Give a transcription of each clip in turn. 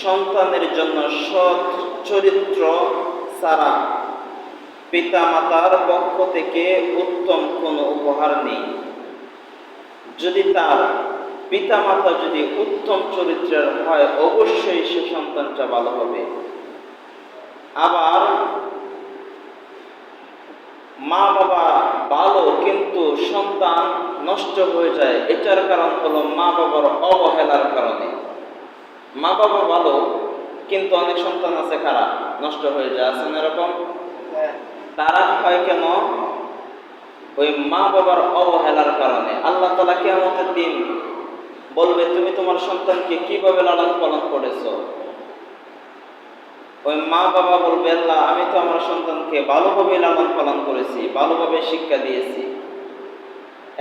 সন্তানের জন্য সৎ চরিত্র ছাড়া পিতামাতার পক্ষ থেকে উত্তম কোনো উপহার নেই। যদি তার পিতামাতা যদি উত্তম চরিত্রের হয়, অবশ্যই সে সন্তানটা ভালো হবে। আবার মা বাবা ভালো কিন্তু সন্তান নষ্ট হয়ে যায়, এটার কারণ হলো মা বাবার অবহেলার কারণে। মা বাবা ভালো কিন্তু অনেক সন্তান আছে খারাপ, নষ্ট হয়ে যায়, আছে না এরকম? তারা হয় কেন? ওই মা বাবার অবহেলার কারণে। আল্লাহ তাআলা কিয়ামতের দিন বলবে, তুমি তোমার সন্তানকে কিভাবে লালন পালন করেছো? ওই মা বাবা বলবে, আল্লাহ আমি তো আমার সন্তানকে ভালোভাবে লালন পালন করেছি, ভালোভাবে শিক্ষা দিয়েছি,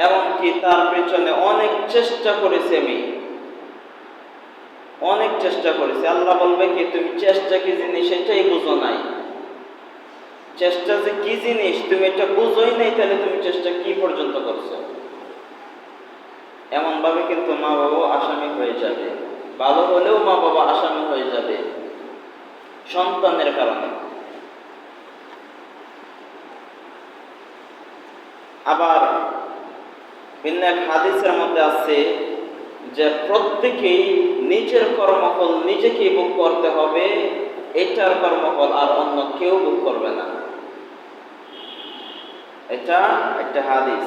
এমনকি তার পেছনে অনেক চেষ্টা করেছি, আমি অনেক চেষ্টা করেছি। আল্লাহ বলবে কি, তুমি চেষ্টা কি জিনিস এটাই বুঝো নাই। চেষ্টা যে কি জিনিস তুমি এটা বুঝোই নাই, তাহলে তুমি চেষ্টা কি পর্যন্ত করছো? এমন ভাবে কিন্তু মা বাবা আসামি হয়ে যাবে, ভালো হলেও মা বাবা আসামি হয়ে যাবে সন্তানের কারণে। আবার ভিন্ন এক হাদিসের মধ্যে আছে যে প্রত্যেকেই নিজের কর্মফল নিজেকেই ভোগ করতে হবে, এটার কর্মফল আর অন্য কেউ ভোগ করবে না। এটা একটা হাদিস।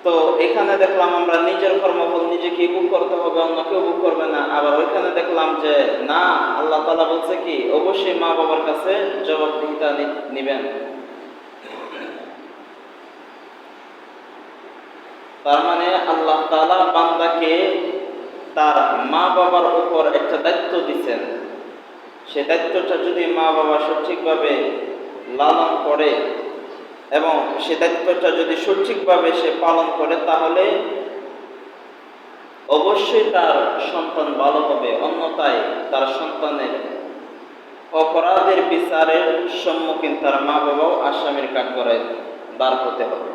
তো এখানে দেখলাম আমরা নিজের কর্মফল নিজেকেই ভোগ করতে হবে, অন্য কেউ ভোগ করবে না। আবার ওইখানে দেখলাম যে না, আল্লাহ তাআলা বলছে কি, অবশ্যই মা বাবার কাছে জবাবদিহিতা নিবেন। তার মানে আল্লাহ তাআলা বান্দাকে তার মা বাবার উপর একটা দায়িত্ব দিচ্ছেন। সে দায়িত্বটা যদি মা বাবা সঠিকভাবে লালন করে এবং সে দায়িত্বটা যদি সঠিকভাবে সে পালন করে, তাহলে অবশ্যই তার সন্তান ভালো হবে। অন্যথায় তার সন্তানের অপরাধের বিচারের সম্মুখীন তার মা বাবাও আসামির কাঠগড়ায় দাঁড় হতে হবে।